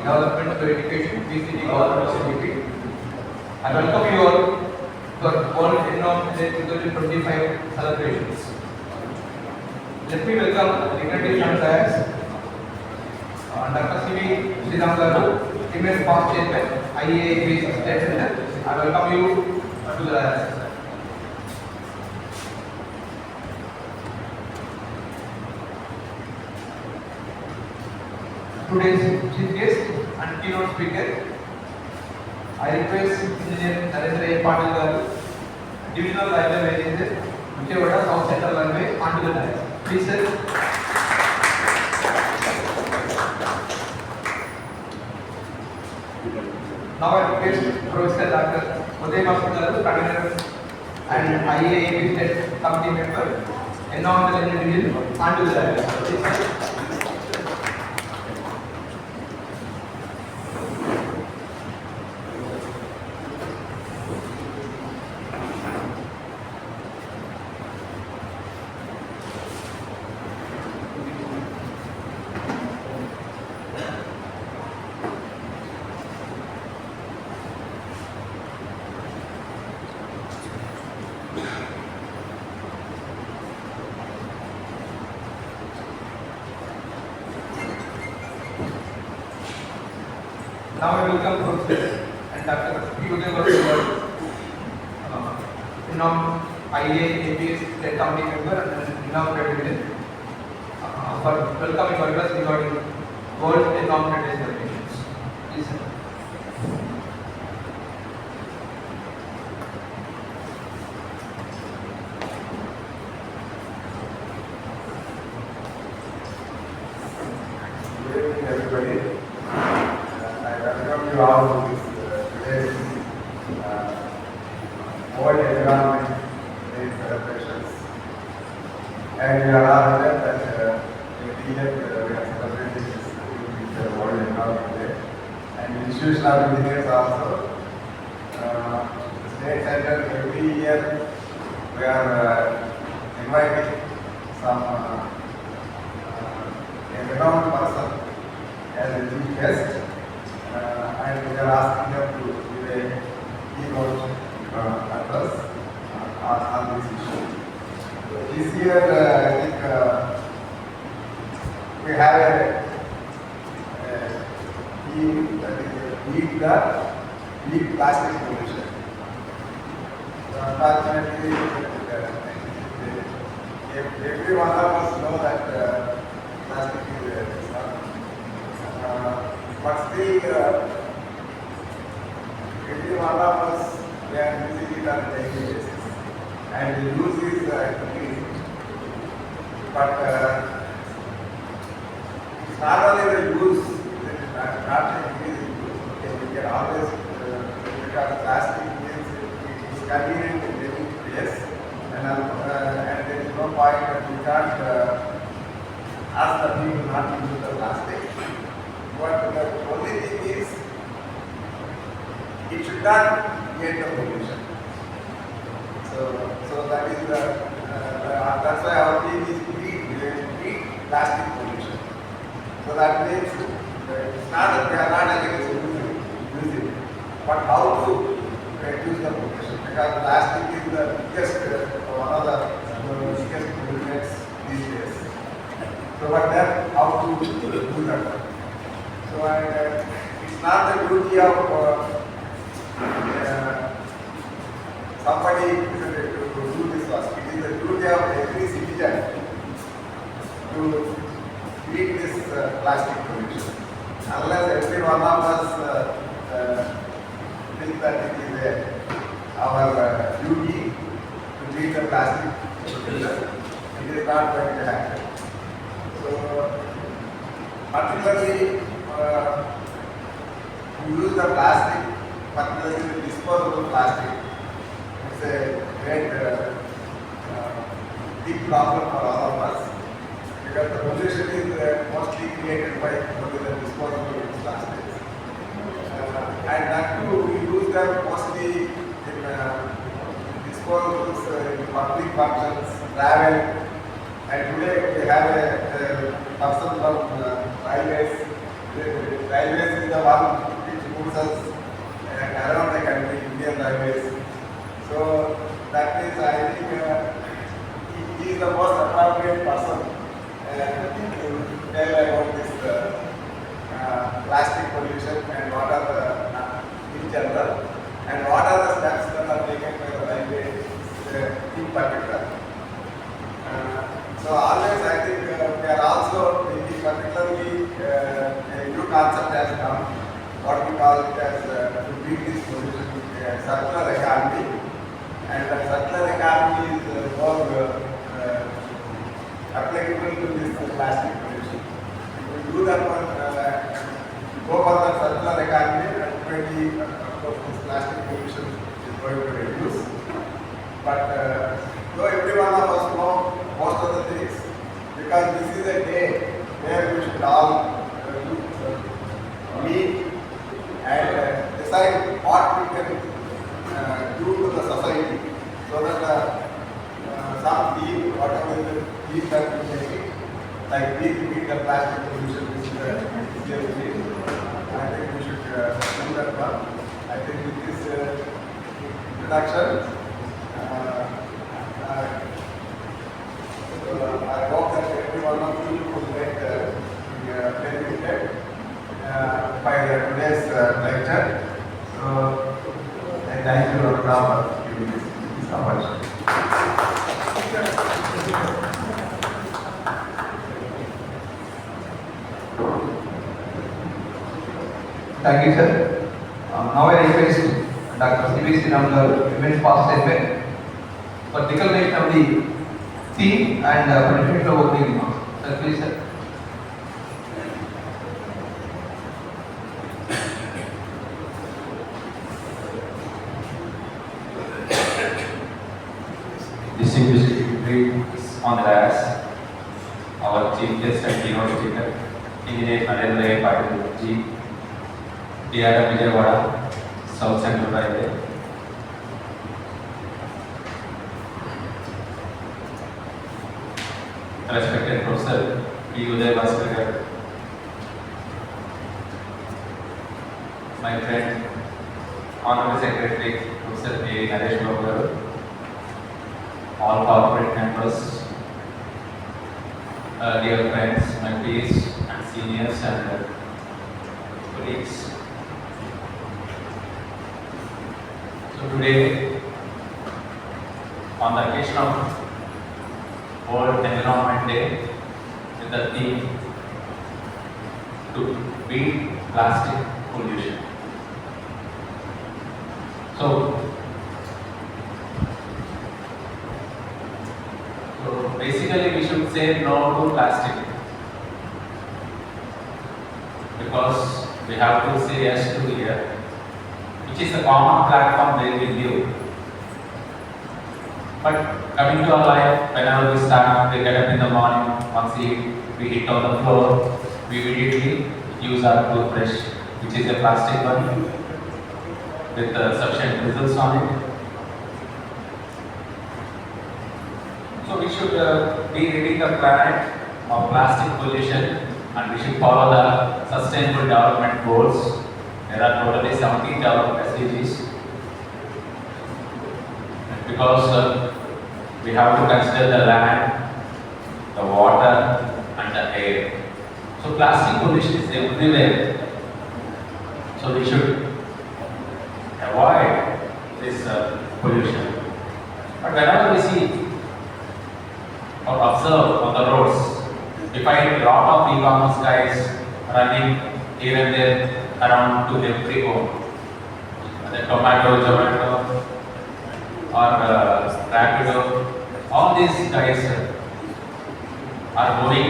Development through Education, VCT Government of UP. I welcome you all for World Environment Day 2025 celebrations. Let me welcome dignitaries and sires, Dr. C.V. Sriram Garu, Female Past Chairman, IAAP State Center. I welcome you to the today's chief guest and keynote speaker. I request Engineer Narendra A. Patil Garu, Divisional Railway Manager, Vijayawada South Central Railway, onto the dais. Please, sir. Now I request Professor Dr. Uday Masood Garu, Convener and IAAP State Committee Member, Environmental Engineering, onto the dais. Please, sir. Now I welcome Professor and Dr. P. Uday Masood, IAAP State Committee Member and Environmental Engineer, for welcoming for us regarding World Environment Day celebrations. Please, sir. Good evening, everybody. I welcome you all to this today's World Environment Day celebrations. And we are all aware that every year we are celebrating this World Environment Day. And institutional engineers also. The State Center, every year we are inviting some a renowned person as a chief guest, and we are asking them to give a keynote address on this issue. This year, I think we have a theme that is beat plastic pollution. Unfortunately, every one of us know that plastic is but still, every one of us, we are using it on a daily basis. And the use is increasing. But it's not only the use, it is not increasing use. Okay, we can always, because plastic is convenient in many places, and there is no point that we can't ask the people not to use the plastic. But the only thing is, it should not create the pollution. So that is that's why our theme is beat plastic pollution. So that means it's not that we are not against using it, but how to reduce the pollution. Because plastic is the biggest, one of the biggest pollutants these days. So but then how to do that? So it's not the duty of somebody to do this first. It is the duty of every citizen to beat this plastic pollution. Unless every one of us think that it is our duty to beat the plastic pollution, it is not going to happen. So particularly, we use the plastic, particularly the disposable plastic. It's a great big problem for all of us because the pollution is mostly created by only the disposable plastics. And that too, we use them mostly in disposables in public functions, travel. And today we have a person from railways railways is the one which moves us around the country, Indian Railways. So that is, I think, he is the most appropriate person to tell about this plastic pollution and what are the in general and what are the steps that are taken by the railways in particular. So always I think we are also thinking particularly a new concept has come, what we call it as to beat this pollution, circular economy, and the circular economy is more applicable to this plastic pollution. If we do that one, go for the circular economy, ultimately of course this plastic pollution is going to reduce. But though every one of us know most of the things, because this is a day where we should all meet and decide what we can do to the society, so that some deal, whatever the deal that we take, like beat the plastic pollution, which is a deal. I think we should do that one. I think with this introduction, I hope that every one of you will get benefited by today's lecture. So I thank you, Dr. Ram, for giving this opportunity. Thank you, sir. Now I request Dr. C.V.C. Namdar, Women's Past Statement, for declaration of the theme and benefit of opening remarks. Sir, please, sir. Distinguished dignitaries on the dais, our chief guest and keynote speaker, Engineer Narendra A. Patil Ji, DRM Vijayawada, South Central Railway. Respected Professor P. Uday Bhaskar, my friend, Honorable Secretary Professor A. Naresh Babu, all corporate members, dear friends, my peers and seniors and colleagues. So today, on the occasion of World Environment Day, with the theme to beat plastic pollution. So basically we should say no to plastic, because we have to say yes to the air, which is a common platform where we live. But coming to our life, whenever we start, we get up in the morning, once we hit on the floor, we immediately use our toothbrush, which is a plastic one with sufficient bristles on it. So we should be reading the planet of plastic pollution, and we should follow the Sustainable Development Goals. There are totally 17 development SDGs. Because we have to consider the land, the water and the air. So plastic pollution is everywhere. So we should avoid this pollution. But whenever we see or observe on the roads, we find a lot of e-commerce guys running here and there around to every home. The Tomato, Zomato, or Rapido, all these guys are moving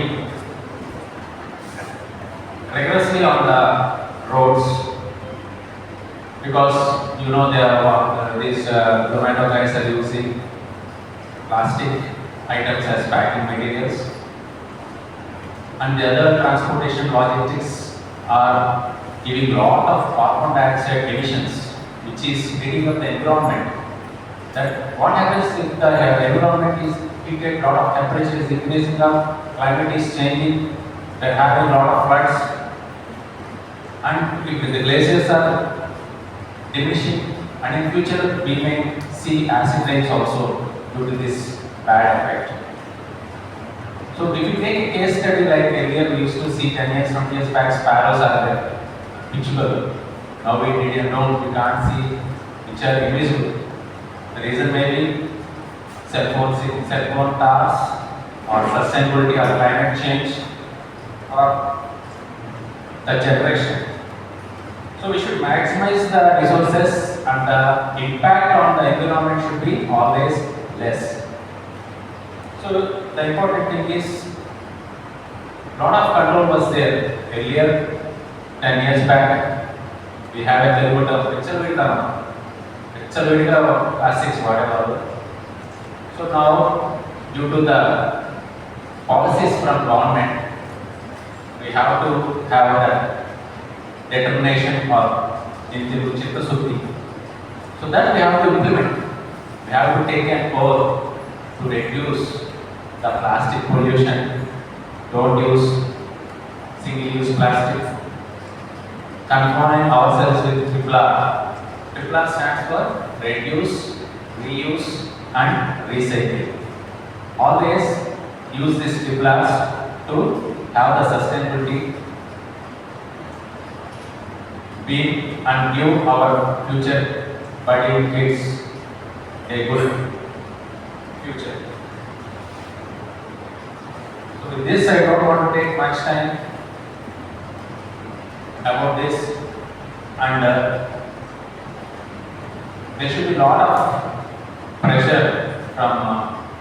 rigorously on the roads, because you know these Zomato guys are using plastic items as packing materials, and the other transportation logistics are giving lot of carbon dioxide emissions, which is heating up the environment. That what happens if the environment is heated, lot of temperature is increasing up, climate is changing, they are having lot of floods. And if the glaciers are diminishing, and in future we may see acid rains also due to this bad effect. So if you take a case study like earlier we used to see 10 years, 20 years back, sparrows are there, pitchable. Now we did drone, we can't see, which are invisible. The reason may be cell phone towers, or sustainability or climate change, or the generation. So we should maximize the resources, and the impact on the environment should be always less. So the important thing is, lot of control was there earlier. 10 years back, we have a little bit of plastics, whatever. So now, due to the policies from government, we have to have a determination or Chitta Suddhi. So that we have to implement. We have to take an oath to reduce the plastic pollution. Don't use single-use plastic. Confine ourselves with TRIPLR. TRIPLR stands for reduce, reuse, and recycle. Always use these TRIPLRs to have the sustainability be and give our future budding kids a good future. So with this, I don't want to take much time about this, and there should be a lot of pressure from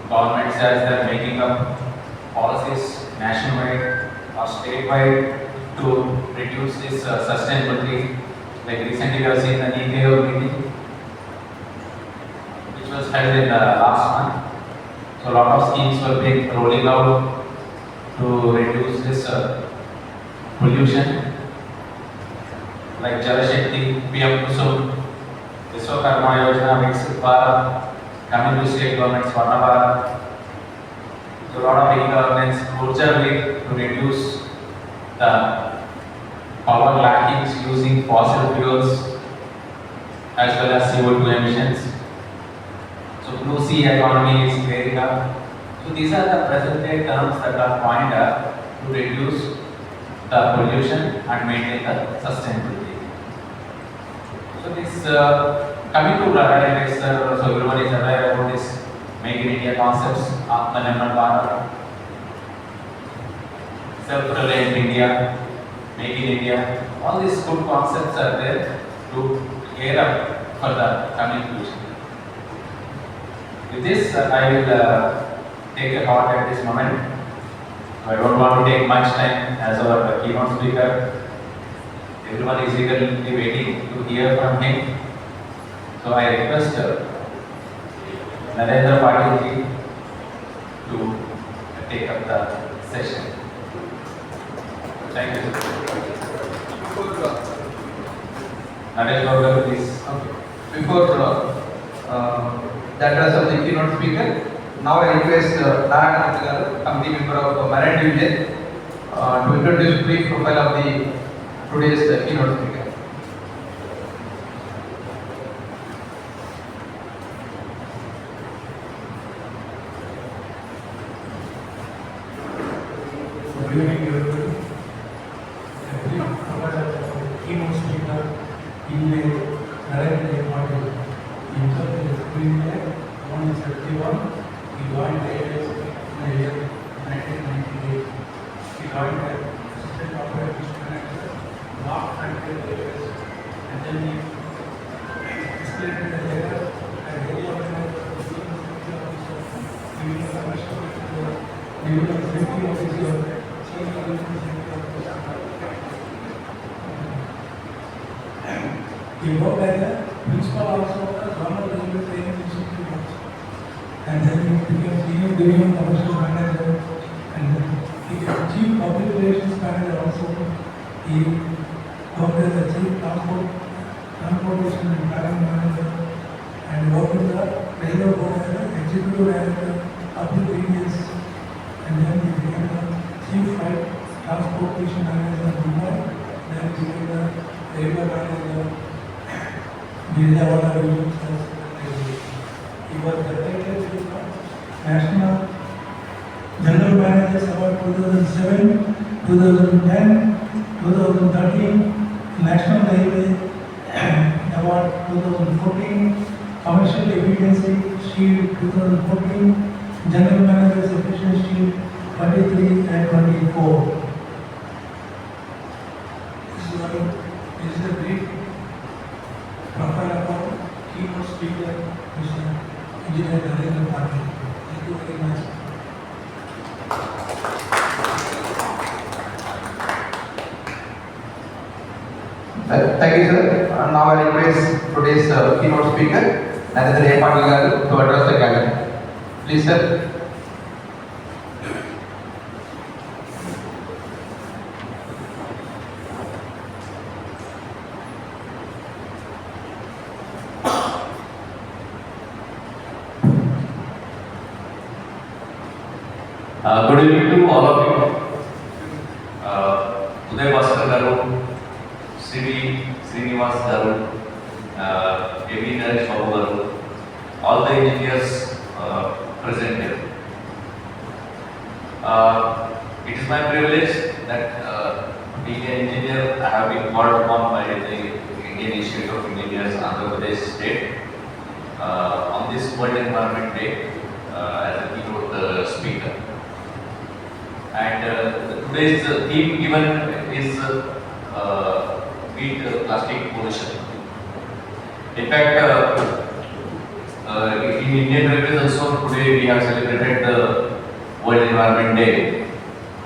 governments as they are making up policies nationwide or statewide to reduce this sustainability. Like recently we have seen the NITI meeting which was held in the last month. So a lot of schemes were being rolling out to reduce this pollution, like Jal Shakti, PM Kusum, Vishwakarma Yojana, Viksit Bharat, coming to state governments, Swarna Bharat. So a lot of e-governance, Urja League to reduce the power lackings using fossil fuels as well as CO2 emissions. So blue sea economy is clearing up. So these are the present day terms that are coined up to reduce the pollution and maintain the sustainability. So this coming to Radha Index, so everyone is aware about this Make in India concepts, Atmanirbhar Bharat, Self-Reliant India, Make in India. All these good concepts are there to gear up for the coming future. With this, I will take a thought at this moment. I don't want to take much time as our keynote speaker. Everyone is eagerly waiting to hear from him. So I request Narendra Patil ji to take up the session. Thank you. Naresh Gaurav, please. Okay. Before the address of the keynote speaker, now I request Narayana Garu, committee member of Marine Division, to introduce brief profile of the today's keynote speaker. Good evening, everybody. Keynote speaker in the Narendra Patil. Himself is a premier, 171. He joined AIS in the year 1998. He joined as assistant operations manager, not until AIS, and then he displayed the data and area manager, safety officer, civil commercial officer, civil safety officer. He worked as a principal also of the Government Railway Training Institute also. And then he became senior division commercial manager, and then he became chief public relations manager also. He worked as a chief transportation and planning manager, and worked with the railway board as an executive director up to 3 years. And then he became the chief transportation manager in Mumbai. then between the railway manager, Vijayawada Region Secretary. He was elected to the National General Managers Award 2007, 2010, 2013, National Railway Award 2014, Commercial Efficiency Shield 2014, General Managers Efficiency Shield 23 and 24. This is a brief profile about keynote speaker, Mr. Engineer Narendra Patil. Thank you very much. Thank you, sir. Now I request today's keynote speaker, Narendra Patil garu, to address the gathering. Please, sir. Good evening to all of you. Uday Bhaskar garu, Srinivas garu, A.V. Naresh Babu garu, all the engineers present here. It is my privilege that being an engineer, I have been called upon by the Indian Institute of Engineers, Andhra Pradesh State, on this World Environment Day as a keynote speaker. And today's theme given is beat plastic pollution. In fact, in Indian Railways also today we have celebrated the World Environment Day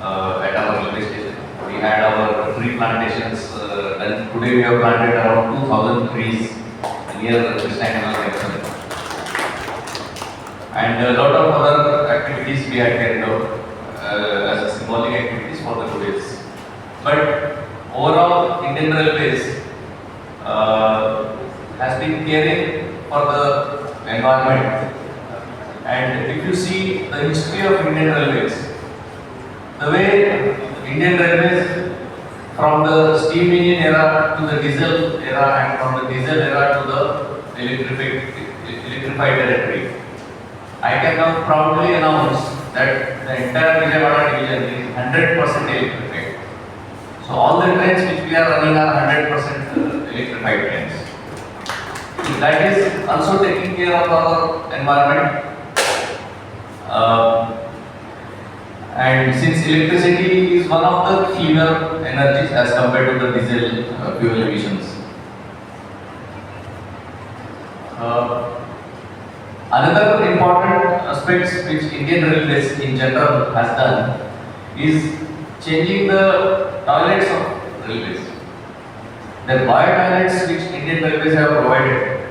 at our railway station. We had our tree plantations and today we have planted around 2,000 trees near Krishna Canal junction. And a lot of other activities we had carried out as a symbolic activities for the today's. But overall, Indian Railways has been caring for the environment. And if you see the history of Indian Railways, the way Indian Railways from the steam engine era to the diesel era and from the diesel era to the electrified territory, I can now proudly announce that the entire Vijayawada division is 100% electrified. So all the trains which we are running are 100% electrified trains. That is also taking care of our environment. And since electricity is one of the cleaner energies as compared to the diesel fuel emissions. Another important aspects which Indian Railways in general has done is changing the toilets of railways. The bio toilets which Indian Railways have provided.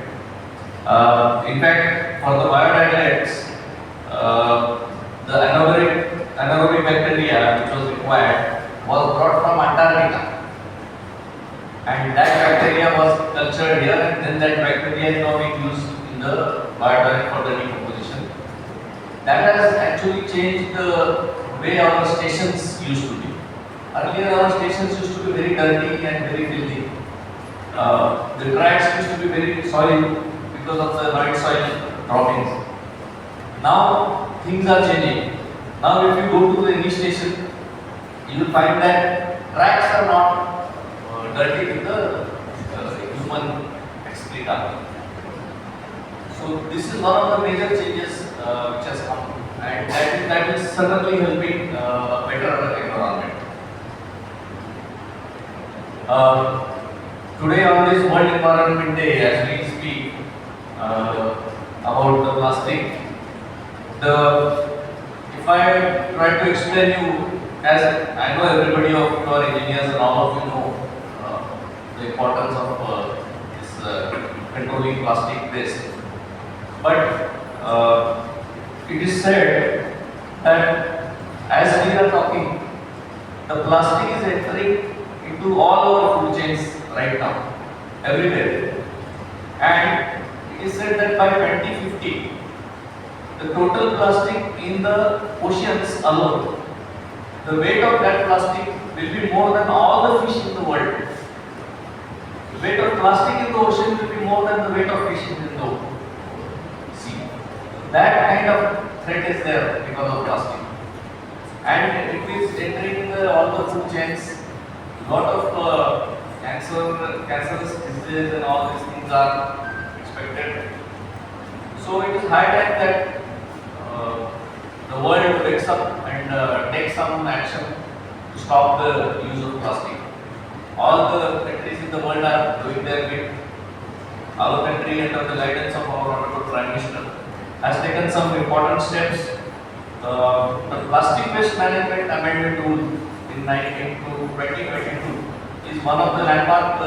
In fact, for the bio toilets, the anaerobic bacteria which was required was brought from Antarctica, and that bacteria was cultured here, and then that bacteria is now being used in the biotoilet for the decomposition. That has actually changed the way our stations used to be. Earlier our stations used to be very dirty and very filthy. The tracks used to be very soiled because of the night soil droppings. Now things are changing. Now if you go to any station, you will find that tracks are not dirty with the human excreta. So this is one of the major changes which has come, and that is certainly helping a better environment. Today on this World Environment Day, as we speak about the plastic, if I try to explain you, as I know everybody of you are engineers and all of you know the importance of this controlling plastic waste. But it is said that as we are talking, the plastic is entering into all our food chains right now, everywhere. And it is said that by 2050, the total plastic in the oceans alone, the weight of that plastic will be more than all the fish in the world. The weight of plastic in the ocean will be more than the weight of fish in the sea. That kind of threat is there because of plastic. And it is entering all the food chains. Lot of cancerous diseases and all these things are expected. So it is high time that the world wakes up and takes some action to stop the use of plastic. All the countries in the world are doing their bit. Our country, under the guidance of our Honorable Prime Minister, has taken some important steps. The Plastic Waste Management Amendment Rule in 2022 is one of the landmark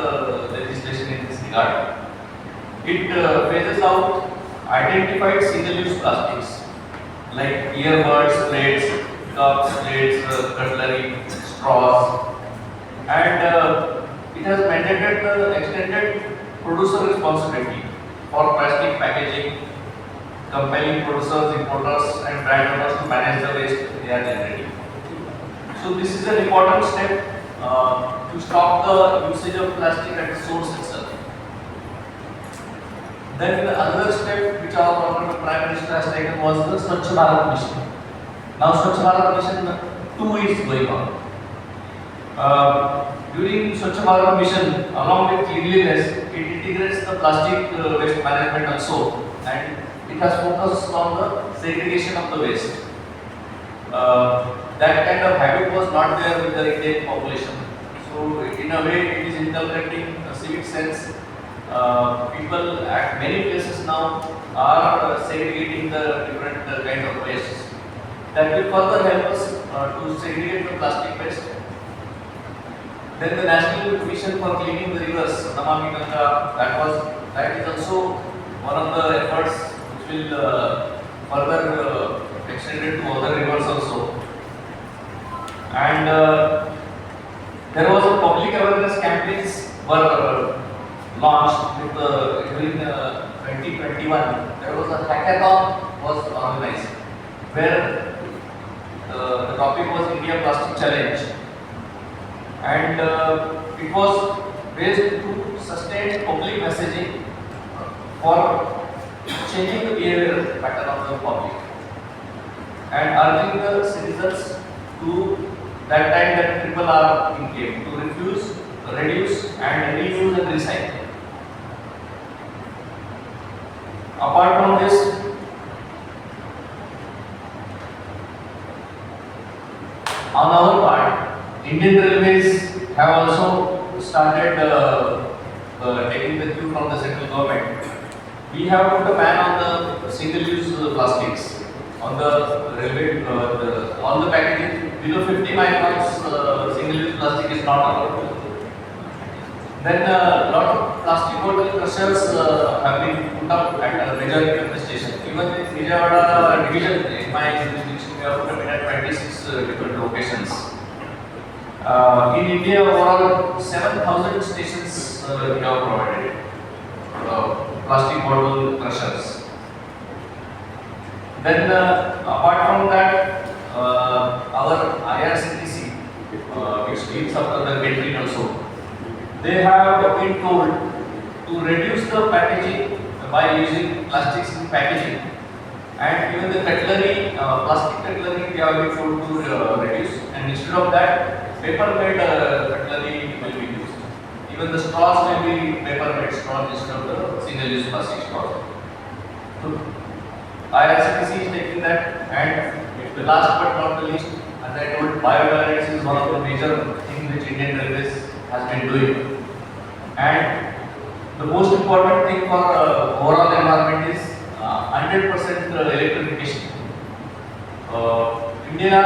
legislation in this regard. It phases out identified single-use plastics like earbuds, plates, cups, plates, cutlery, straws, and it has mandated the extended producer responsibility for plastic packaging, compelling producers, importers, and brand owners to manage the waste they are generating. So this is an important step to stop the usage of plastic at the source itself. Then another step which our Honorable Prime Minister has taken was the Swachh Bharat Mission. Now Swachh Bharat Mission 2 is going on. During Swachh Bharat Mission, along with cleanliness, it integrates the plastic waste management also, and it has focused on the segregation of the waste. That kind of habit was not there with the Indian population. So in a way, it is inculcating a civic sense. People at many places now are segregating the different kind of waste. That will further help us to segregate the plastic waste. Then the National Mission for Cleaning the Rivers, Namami Ganga, that is also one of the efforts which will further extended to other rivers also. And there was a public awareness campaigns were launched with, during 2021. There was a hackathon was organized where the topic was India Plastic Challenge, and it was based to sustain public messaging for changing the behavior pattern of the public and urging the citizens to that time that people are in game to refuse, reduce and reuse and recycle. Apart from this, on our part, Indian Railways have also started taking the cue from the central government. We have put a ban on the single-use plastics on the railway. All the packaging below 50 microns single-use plastic is not allowed. Then a lot of plastic bottle crushers have been put up at major railway stations. Even in Vijayawada division, in my jurisdiction, we have put them at 26 different locations. In India, overall 7,000 stations we have provided plastic bottle crushers. Then apart from that, our IRCTC, which deals after the catering also, they have been told to reduce the packaging by using plastics in packaging, and even the cutlery, plastic cutlery, they have been told to reduce, and instead of that, paper-made cutlery will be used. Even the straws will be paper-made straws instead of the single-use plastic straws. So, IRCTC is taking that, and the last but not the least, as I told, biodiversity is one of the major things which Indian Railways has been doing. And the most important thing for overall environment is 100% electrification. India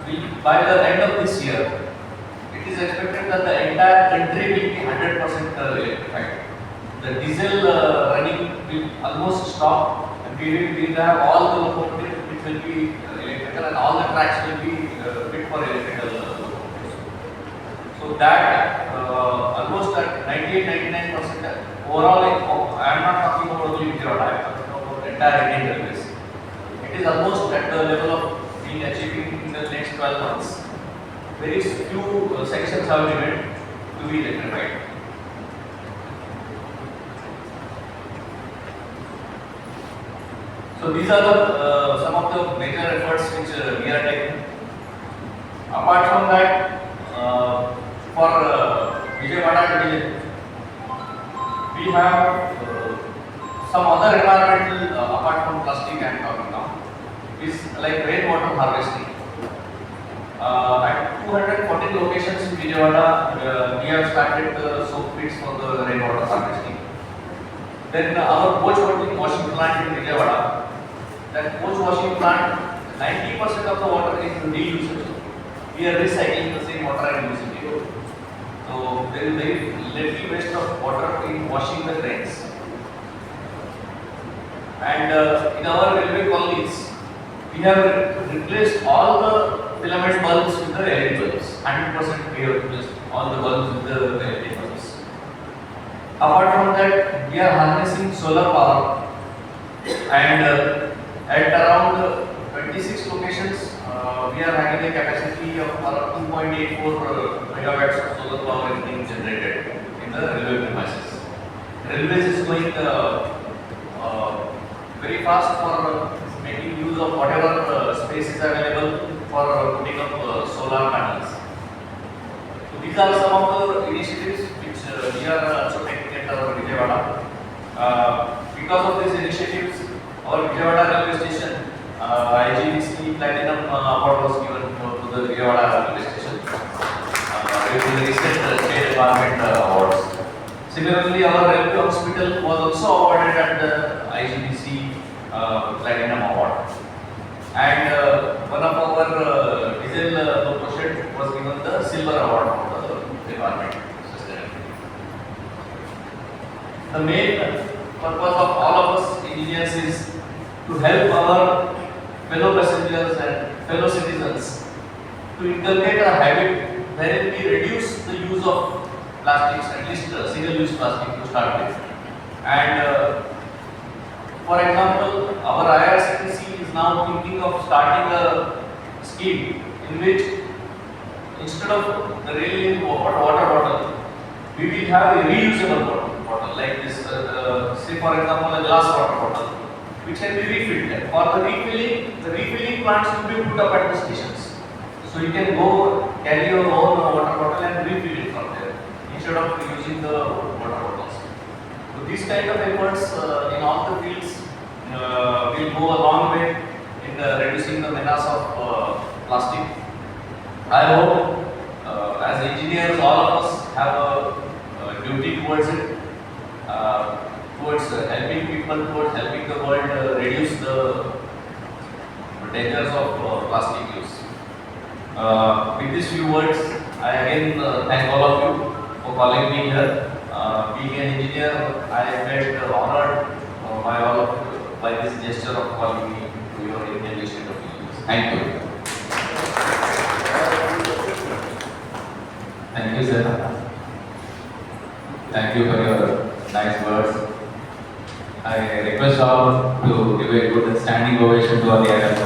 will, by the end of this year, it is expected that the entire country will be 100% electrified. The diesel running will almost stop, and we will have all the locomotives which will be electrical, and all the tracks will be fit for electrical locomotives. So that almost at 98-99% overall, I am not talking about only Vijayawada, I am talking about the entire Indian Railways. It is almost at the level of being achieving in the next 12 months, very few sections have remained to be electrified. So these are the some of the major efforts which we are taking. Apart from that, for Vijayawada division, we have some other environmental, apart from plastic I am talking now, is like rainwater harvesting. At 214 locations in Vijayawada, we have started the soak pits for the rainwater harvesting. Then our coach washing plant in Vijayawada, that coach washing plant, 90% of the water is reusable. We are recycling the same water and using it. So there is very little waste of water in washing the drains. And in our railway colonies, we have replaced all the filament bulbs with the LED bulbs. 100% we have replaced all the bulbs with the LED bulbs. Apart from that, we are harnessing solar power, and at around 26 locations, we are having a capacity of around 2.84 megawatts of solar power is being generated in the railway premises. Railways is going very fast for making use of whatever space is available for putting up solar panels. So these are some of the initiatives which we are also taking at our Vijayawada. Because of these initiatives, our Vijayawada railway station, IGBC Platinum award was given to the Vijayawada railway station with the recent State Department awards. Similarly, our railway hospital was also awarded at the IGBC Platinum award. And one of our diesel loco shed was given the silver award from the department. The main purpose of all of us engineers is to help our fellow passengers and fellow citizens to inculcate a habit wherein we reduce the use of plastics, at least single-use plastic to start with. And for example, our IRCTC is now thinking of starting a scheme in which instead of the railway water bottle, we will have a reusable bottle like this. Say for example, a glass water bottle, which can be refilled. For the refilling plants will be put up at the stations. So you can go carry your own water bottle and refill it from there instead of using the water bottles. So these kind of efforts in all the fields will go a long way in reducing the menace of plastic. I hope as engineers all of us have a duty towards it, towards helping people, towards helping the world reduce the dangers of plastic use. With these few words, I again thank all of you for calling me here. Being an engineer, I felt honored by all of you, by this gesture of calling me to your Indian Institute of Engineers. Thank you. Thank you, sir. Thank you for your nice words. I request all to give a good standing ovation to our IRS.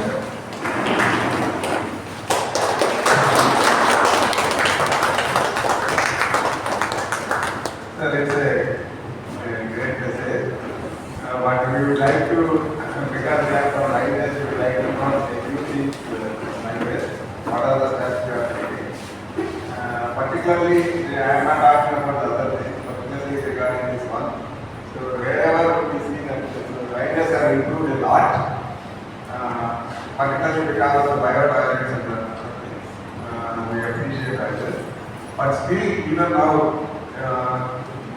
Sir, it's a great message. But we would like to, because we are from highways, we would like to know a few things highways. What are the steps you are taking? Particularly, I am not asking about the other things, particularly regarding this one. So wherever we see that the highways have improved a lot, particularly because of the biodiversity and other things, we appreciate highways. But still, even now,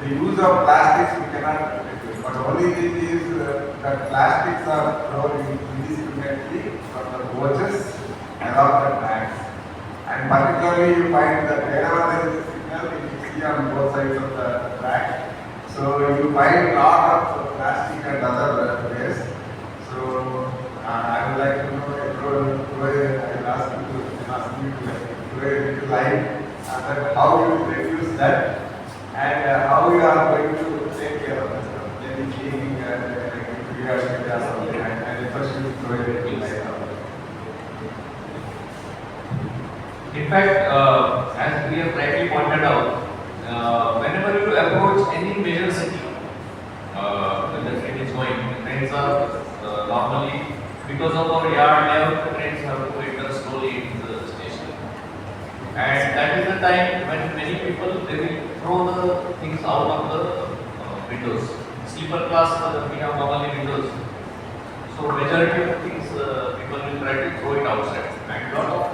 the use of plastics we cannot reduce. But only thing is that plastics are thrown indiscriminately from the coaches along the tracks. And particularly you find that wherever there is a signal, you see on both sides of the track. So you find a lot of plastic and other waste. So I would like to know, I will ask you to live that how you will reduce that and how you are going to take care of it. Maybe cleaning and something and first you provide it like that. In fact, as we have rightly pointed out, whenever you approach any major city, when the train is going, the trains are normally, because of our yard layout, the trains have to enter slowly into the station. And that is the time when many people they will throw the things out of the windows. Sleeper class, we have normally windows. So majority of things people will try to throw it outside. And lot of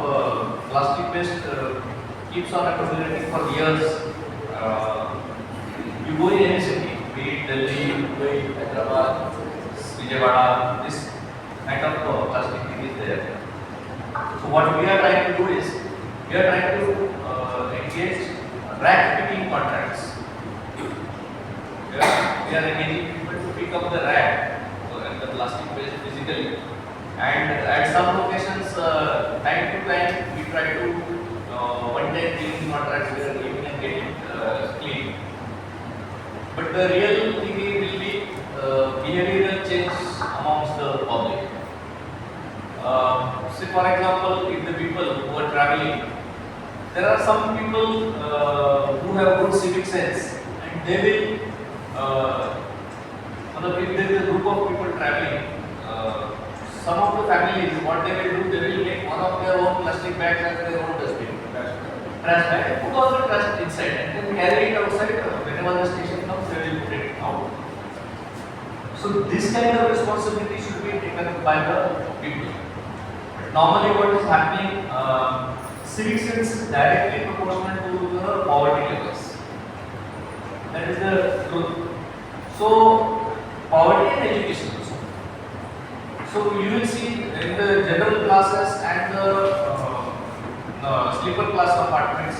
plastic waste keeps on accumulating for years. You go in any city, be it Delhi, Mumbai, Hyderabad, Vijayawada, this kind of plastic thing is there. So what we are trying to do is, we are trying to engage rack picking contracts. We are engaging people to pick up the rack and the plastic waste physically. And at some locations, time to time, we try to one-time cleaning contracts where we can get it clean. But the real thing will be behavioral change amongst the public. Say for example, if the people who are traveling, there are some people who have good civic sense, and they will, if there is a group of people traveling, some of the families, what they will do, they will make one of their own plastic bags as their own dustbin. Trash bag, and put all the trash inside and then carry it outside. Whenever the station comes, they will put it out. So this kind of responsibility should be taken by the people. Normally what is happening, civic sense is directly proportional to the poverty levels. That is the truth. So poverty and education also. So you will see in the general classes and the sleeper class apartments,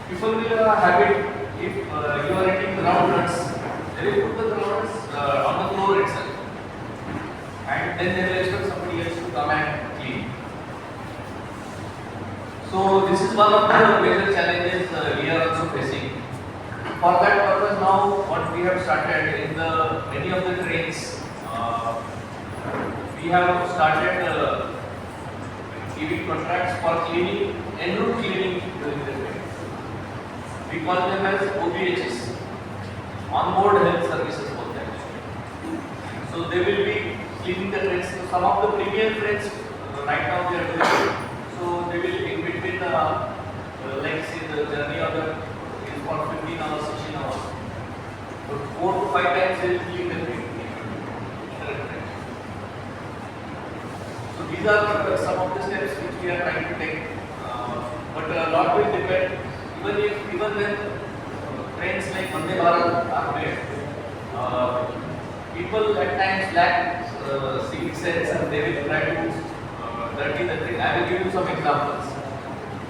people will have it, if you are renting ground runs, they will put the ground runs on the floor itself. And then they will expect somebody else to come and clean. So this is one of the major challenges we are also facing. For that purpose now, what we have started in the many of the trains, we have started giving contracts for cleaning, en route cleaning during the train. We call them as OBHS, on-board health services for them. So they will be cleaning the trains. So some of the premier trains right now they are doing it. So they will in between like say the journey of the is for 15 hours, 16 hours. So 4 to 5 times they will clean the train. So these are some of the steps which we are trying to take. But a lot will depend. Even when trains like Vande Bharat are made, people at times lack civic sense and they will try to dirty the train. I will give you some examples.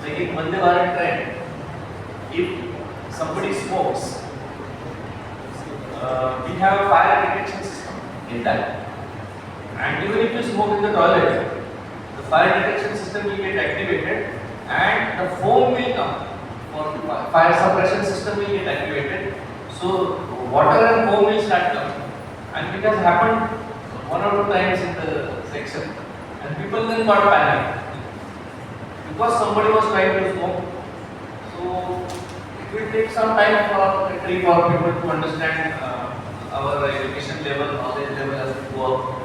Like in Vande Bharat train, if somebody smokes, we have a fire detection system in that. And even if you smoke in the toilet, the fire detection system will get activated and the foam will come. For fire suppression system will get activated. So water and foam will start coming. And it has happened 1 or 2 times in the section. And people then got panic. Because somebody was trying to smoke. So it will take some time for people to understand our education level, knowledge level as we go up.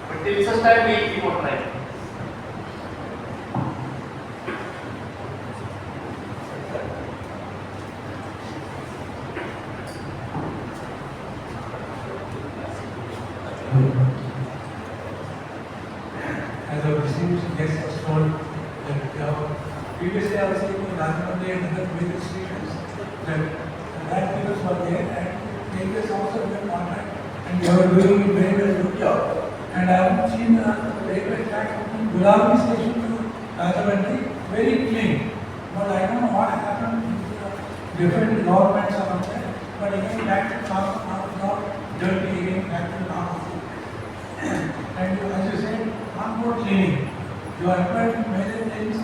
But till such time we will keep on trying. As our distinguished guest has told, that previously I was saying in Rajamandri and other various stations that figures were there and they was also in the contract and they were doing a very, very good job. And I have seen the railway track from Gulabdi station to Rajamandri very clean. But I don't know what happened with different governments are there. But again, back to not dirty, again back to normal. And as you said, on-board cleaning. You are required to measure things,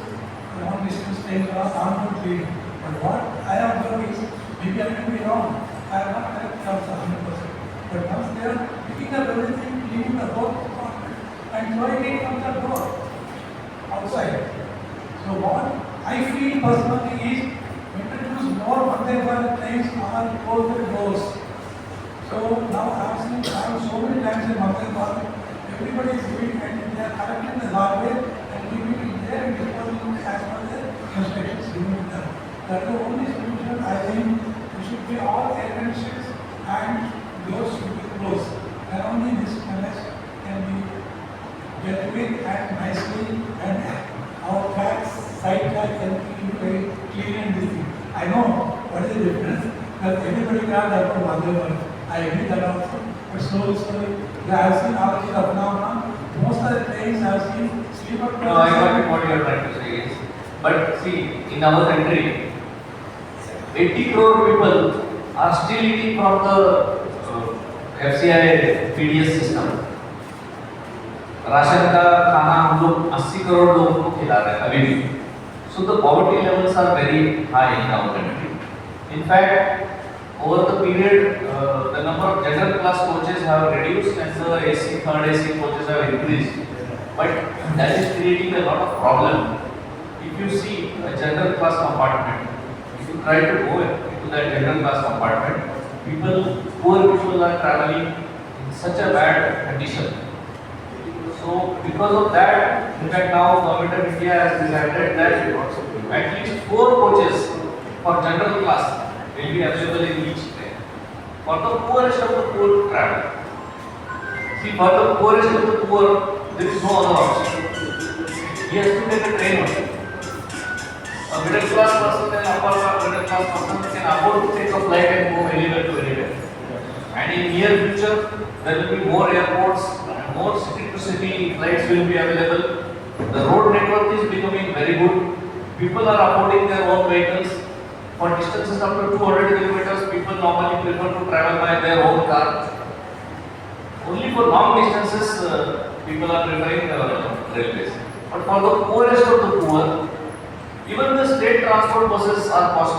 long distance things are on-board cleaning. But what I have done is, maybe I may be wrong, I have not corrected also 100%. But once they are picking up everything, cleaning the whole compartment and throwing it from the door outside. So So what I feel personally is introduce more Vande Bharat trains on both the doors. So now I have seen travel so many times in Vande Bharat, everybody is giving and they are collecting the garbage and giving it there and disposing it as per the instructions given them. That's the only solution. I think it should be all entrances and doors should be closed. And only this mess can be dealt with and nicely and our tracks, side track can be very clean and distinct. I know what is the difference, because everybody can't have to Vande Bharat. I agree that also, but slowly, I have seen all these phenomena. Most of the trains I have seen sleeper No, I got it, what you are trying to say is, but see, in our country, 80 crore people are still eating from the FCI PDS system. Ration का खाना हम लोग 80 करोड़ लोगों को खिला रहे हैं अभी भी. So the poverty levels are very high in our country. In fact, over the period, the number of general class coaches have reduced and the AC, third AC coaches have increased. But that is creating a lot of problem. If you see a general class compartment, if you try to go into that general class compartment, poor people are traveling in such a bad condition. So because of that, in fact now Government of India has decided that at least 4 coaches for general class will be available in each train. For the poorest of the poor travel. See, for the poorest of the poor, there is no other option. He has to take a train only. A middle class person and upper middle class person can afford to take a flight and go anywhere to anywhere. And in near future, there will be more airports, more city-to-city flights will be available. The road network is becoming very good. People are affording their own vehicles. For distances up to 200 kilometers, people normally prefer to travel by their own car. Only for long distances, people are preferring railways. But for the poorest of the poor, even the state transport buses are costly.